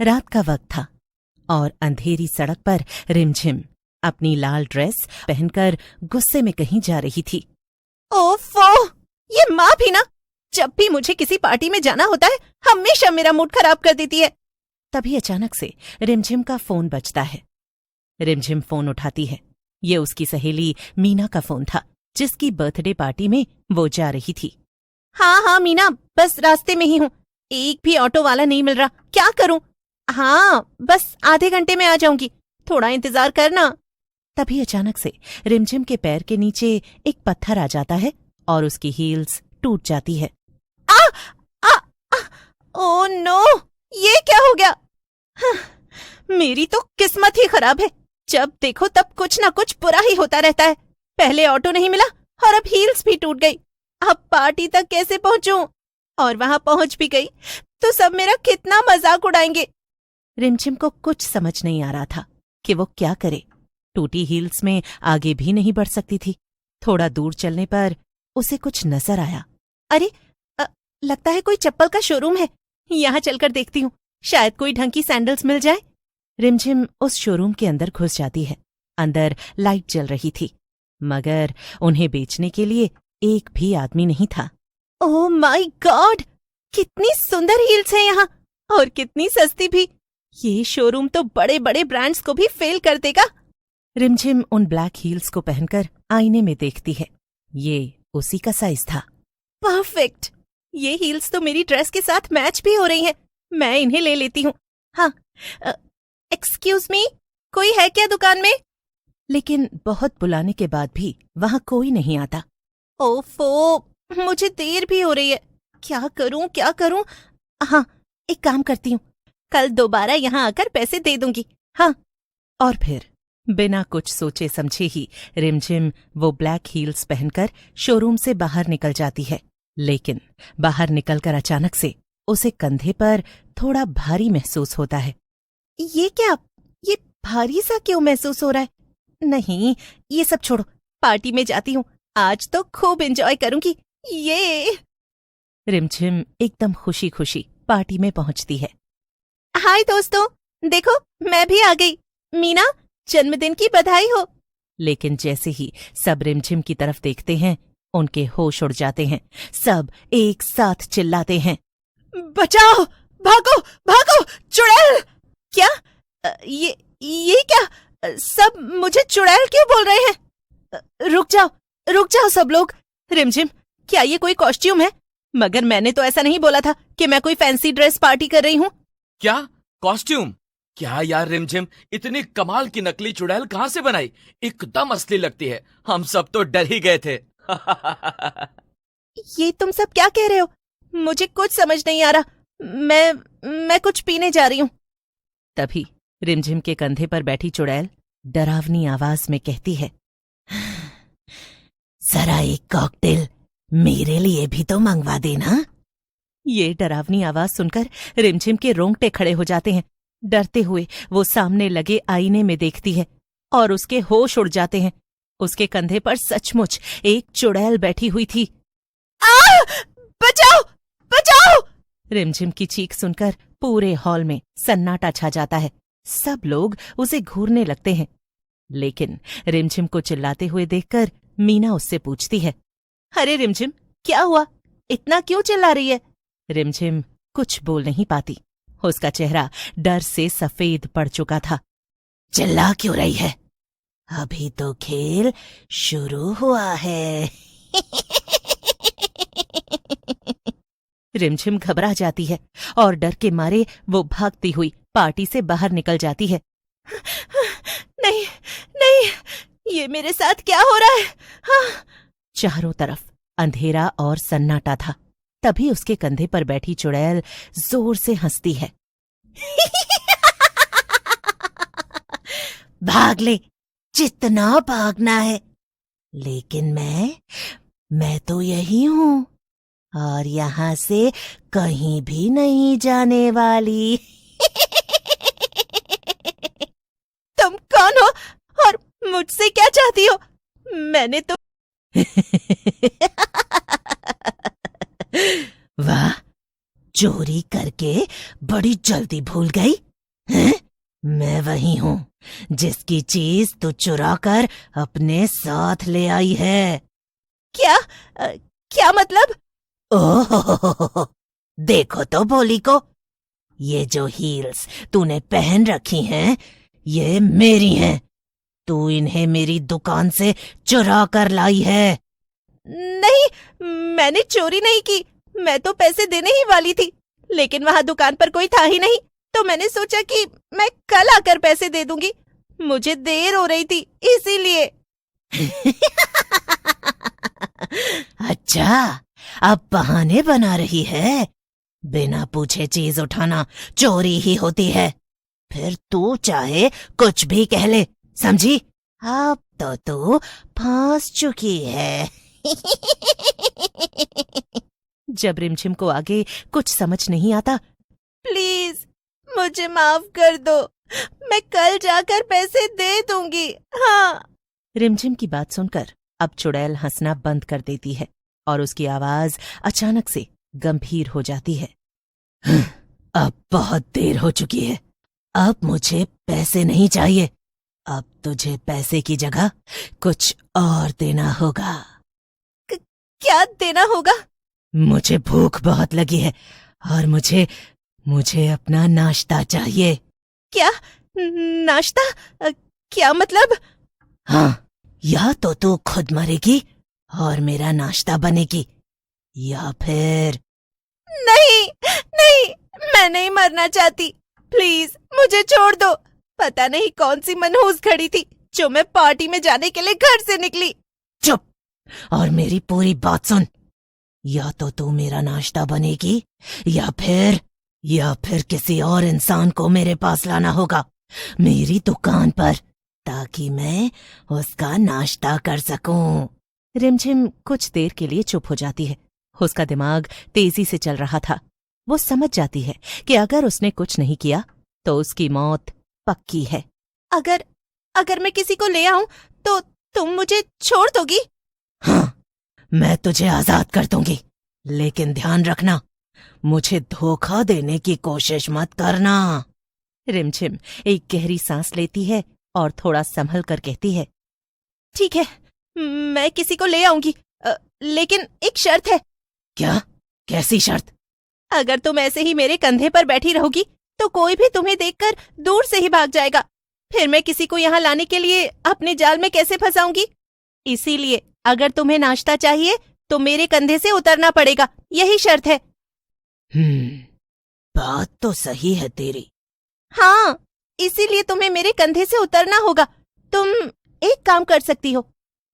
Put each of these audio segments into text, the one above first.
रात का वक्त था और अंधेरी सड़क पर रिमझिम अपनी लाल ड्रेस पहनकर गुस्से में कहीं जा रही थी। ओफो, ये माँ भी ना, जब भी मुझे किसी पार्टी में जाना होता है हमेशा मेरा मूड खराब कर देती है। तभी अचानक से रिमझिम का फोन बजता है। रिमझिम फोन उठाती है। ये उसकी सहेली मीना का फोन था, जिसकी बर्थडे पार्टी में वो जा रही थी। हाँ मीना, बस रास्ते में ही हूँ। एक भी ऑटो वाला नहीं मिल रहा, क्या करूँ? हाँ, बस आधे घंटे में आ जाऊंगी, थोड़ा इंतजार करना। तभी अचानक से रिमझिम के पैर के नीचे एक पत्थर आ जाता है और उसकी हील्स टूट जाती है। आ, आ, आ, ओ नो, ये क्या हो गया? मेरी तो किस्मत ही खराब है, जब देखो तब कुछ ना कुछ बुरा ही होता रहता है। पहले ऑटो नहीं मिला और अब हील्स भी टूट गई। अब पार्टी तक कैसे पहुंचूं? और वहां पहुंच भी गई तो सब मेरा कितना मजाक उड़ाएंगे। रिमझिम को कुछ समझ नहीं आ रहा था कि वो क्या करे। टूटी हील्स में आगे भी नहीं बढ़ सकती थी। थोड़ा दूर चलने पर उसे कुछ नजर आया। अरे, लगता है कोई चप्पल का शोरूम है, यहाँ चलकर देखती हूँ, शायद कोई ढंग की सैंडल्स मिल जाए। रिमझिम उस शोरूम के अंदर घुस जाती है। अंदर लाइट जल रही थी, मगर उन्हें बेचने के लिए एक भी आदमी नहीं था। ओह माय गॉड, कितनी सुंदर हील्स हैं यहाँ, और कितनी सस्ती भी। ये शोरूम तो बड़े बड़े ब्रांड्स को भी फेल कर देगा। रिमझिम उन ब्लैक हील्स को पहनकर आईने में देखती है। ये उसी का साइज था। परफेक्ट, ये हील्स तो मेरी ड्रेस के साथ मैच भी हो रही हैं। मैं इन्हें ले लेती हूँ। हाँ, एक्सक्यूज मी, कोई है क्या दुकान में? लेकिन बहुत बुलाने के बाद भी वहां कोई नहीं आता। ओफो, मुझे देर भी हो रही है। क्या करूं? हाँ, एक काम करती हूँ, कल दोबारा यहाँ आकर पैसे दे दूंगी। हाँ। और फिर बिना कुछ सोचे समझे ही रिमझिम वो ब्लैक हील्स पहनकर शोरूम से बाहर निकल जाती है। लेकिन बाहर निकलकर अचानक से उसे कंधे पर थोड़ा भारी महसूस होता है। ये क्या? ये भारी सा क्यों महसूस हो रहा है? नहीं, ये सब छोड़ो, पार्टी में जाती हूँ, आज तो खूब एंजॉय करूंगी। ये रिमझिम एकदम खुशी खुशी पार्टी में पहुंचती है। हाय दोस्तों, देखो मैं भी आ गई। मीना, जन्मदिन की बधाई हो। लेकिन जैसे ही सब रिमझिम की तरफ देखते हैं, उनके होश उड़ जाते हैं। सब एक साथ चिल्लाते हैं, बचाओ, भागो भागो, चुड़ैल! क्या? ये क्या? सब मुझे चुड़ैल क्यों बोल रहे हैं? रुक जाओ सब लोग। रिमझिम, क्या ये कोई कॉस्ट्यूम है? मगर मैंने तो ऐसा नहीं बोला था कि मैं कोई फैंसी ड्रेस पार्टी कर रही हूँ। क्या कॉस्ट्यूम? क्या यार रिमझिम, इतनी कमाल की नकली चुड़ैल कहाँ से बनाई? एकदम असली लगती है, हम सब तो डर ही गए थे। ये तुम सब क्या कह रहे हो? मुझे कुछ समझ नहीं आ रहा। मैं कुछ पीने जा रही हूँ। तभी रिमझिम के कंधे पर बैठी चुड़ैल डरावनी आवाज में कहती है, जरा एक कॉकटेल मेरे लिए भी तो मंगवा देना। ये डरावनी आवाज सुनकर रिमझिम के रोंगटे खड़े हो जाते हैं। डरते हुए वो सामने लगे आईने में देखती है और उसके होश उड़ जाते हैं। उसके कंधे पर सचमुच एक चुड़ैल बैठी हुई थी। बचाओ बचाओ! रिमझिम की चीख सुनकर पूरे हॉल में सन्नाटा छा जाता है। सब लोग उसे घूरने लगते हैं। लेकिन रिमझिम को चिल्लाते हुए देखकर मीना उससे पूछती है, अरे रिमझिम, क्या हुआ? इतना क्यों चिल्ला रही है? रिमझिम कुछ बोल नहीं पाती। उसका चेहरा डर से सफेद पड़ चुका था। चिल्ला क्यों रही है? अभी तो खेल शुरू हुआ है। रिमझिम घबरा जाती है और डर के मारे वो भागती हुई पार्टी से बाहर निकल जाती है। नहीं, ये मेरे साथ क्या हो रहा है? हाँ। चारों तरफ अंधेरा और सन्नाटा था। तभी उसके कंधे पर बैठी चुड़ैल जोर से हंसती है। भाग ले, जितना भागना है, लेकिन मैं तो यही हूं और यहां से कहीं भी नहीं जाने वाली। तुम कौन हो और मुझसे क्या चाहती हो? मैंने तो वाह, चोरी करके बड़ी जल्दी भूल गई। हैं? मैं वही हूँ जिसकी चीज तू चुरा कर अपने साथ ले आई है। क्या मतलब? ओह, देखो तो भोली को, ये जो हील्स तूने पहन रखी हैं, ये मेरी हैं। तू इन्हें मेरी दुकान से चुरा कर लाई है। नहीं, मैंने चोरी नहीं की। मैं तो पैसे देने ही वाली थी, लेकिन वहां दुकान पर कोई था ही नहीं, तो मैंने सोचा कि मैं कल आकर पैसे दे दूंगी। मुझे देर हो रही थी, इसीलिए। अच्छा, अब बहाने बना रही है। बिना पूछे चीज उठाना चोरी ही होती है। फिर तू चाहे कुछ भी कह ले, समझी? अब तो तू फंस चुकी है। जब रिमझिम को आगे कुछ समझ नहीं आता, प्लीज मुझे माफ कर दो, मैं कल जाकर पैसे दे दूंगी। हाँ। रिमझिम की बात सुनकर अब चुड़ैल हंसना बंद कर देती है और उसकी आवाज अचानक से गंभीर हो जाती है। अब बहुत देर हो चुकी है। अब मुझे पैसे नहीं चाहिए। अब तुझे पैसे की जगह कुछ और देना होगा। क्या देना होगा? मुझे भूख बहुत लगी है और मुझे अपना नाश्ता चाहिए। क्या नाश्ता? क्या मतलब? हाँ, या तो तू खुद मरेगी और मेरा नाश्ता बनेगी, या फिर... नहीं नहीं, मैं नहीं मरना चाहती। प्लीज मुझे छोड़ दो। पता नहीं कौन सी मनहूस खड़ी थी जो मैं पार्टी में जाने के लिए घर से निकली। चुप और मेरी पूरी बात सुन। या तो तू मेरा नाश्ता बनेगी, या फिर किसी और इंसान को मेरे पास लाना होगा, मेरी दुकान पर, ताकि मैं उसका नाश्ता कर सकूं। रिमझिम कुछ देर के लिए चुप हो जाती है। उसका दिमाग तेजी से चल रहा था। वो समझ जाती है कि अगर उसने कुछ नहीं किया तो उसकी मौत पक्की है। अगर मैं किसी को ले आऊं तो तुम मुझे छोड़ दोगी? हाँ, मैं तुझे आजाद कर दूंगी, लेकिन ध्यान रखना, मुझे धोखा देने की कोशिश मत करना। रिमझिम एक गहरी सांस लेती है और थोड़ा संभल कर कहती है, ठीक है, मैं किसी को ले आऊंगी, लेकिन एक शर्त है। क्या? कैसी शर्त? अगर तुम ऐसे ही मेरे कंधे पर बैठी रहोगी तो कोई भी तुम्हें देखकर दूर से ही भाग जाएगा। फिर मैं किसी को यहाँ लाने के लिए अपने जाल में कैसे फंसाऊंगी? इसीलिए अगर तुम्हें नाश्ता चाहिए तो मेरे कंधे से उतरना पड़ेगा, यही शर्त है। बात तो सही है तेरी। हाँ, इसीलिए तुम्हें मेरे कंधे से उतरना होगा। तुम एक काम कर सकती हो,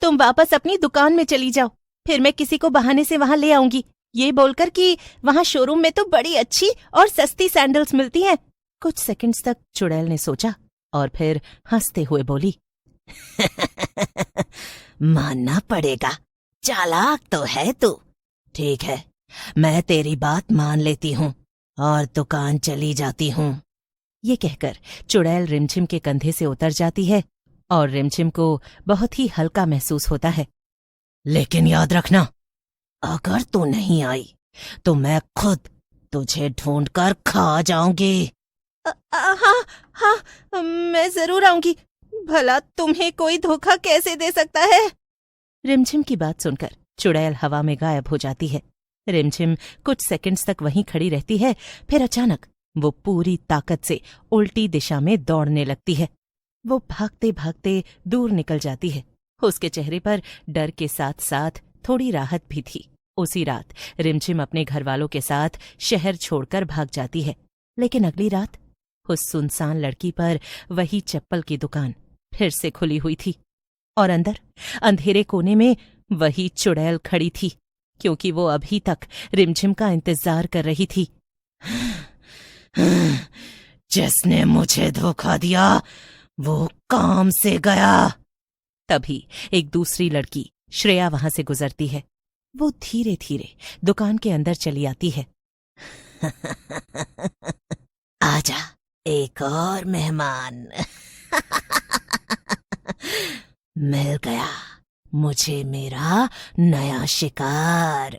तुम वापस अपनी दुकान में चली जाओ, फिर मैं किसी को बहाने से वहां ले आऊंगी, ये बोलकर कि वहां शोरूम में तो बड़ी अच्छी और सस्ती सैंडल्स मिलती हैं। कुछ सेकंड्स तक चुड़ैल ने सोचा और फिर हंसते हुए बोली, मानना पड़ेगा, चालाक तो है तू। ठीक है, मैं तेरी बात मान लेती हूँ और दुकान चली जाती हूँ। ये कहकर चुड़ैल रिमझिम के कंधे से उतर जाती है और रिमझिम को बहुत ही हल्का महसूस होता है। लेकिन याद रखना, अगर तू नहीं आई तो मैं खुद तुझे ढूंढकर खा जाऊंगी। हाँ, मैं जरूर आऊंगी। भला तुम्हें कोई धोखा कैसे दे सकता है? रिमझिम की बात सुनकर चुड़ैल हवा में गायब हो जाती है। रिमझिम कुछ सेकंड्स तक वहीं खड़ी रहती है, फिर अचानक वो पूरी ताकत से उल्टी दिशा में दौड़ने लगती है। वो भागते भागते दूर निकल जाती है। उसके चेहरे पर डर के साथ साथ थोड़ी राहत भी थी। उसी रात रिमझिम अपने घरवालों के साथ शहर छोड़कर भाग जाती है। लेकिन अगली रात उस सुनसान लड़की पर वही चप्पल की दुकान फिर से खुली हुई थी और अंदर अंधेरे कोने में वही चुड़ैल खड़ी थी, क्योंकि वो अभी तक रिमझिम का इंतजार कर रही थी। जिसने मुझे धोखा दिया वो काम से गया। तभी एक दूसरी लड़की श्रेया वहां से गुजरती है। वो धीरे धीरे दुकान के अंदर चली आती है। आजा, एक और मेहमान। मिल गया मुझे मेरा नया शिकार।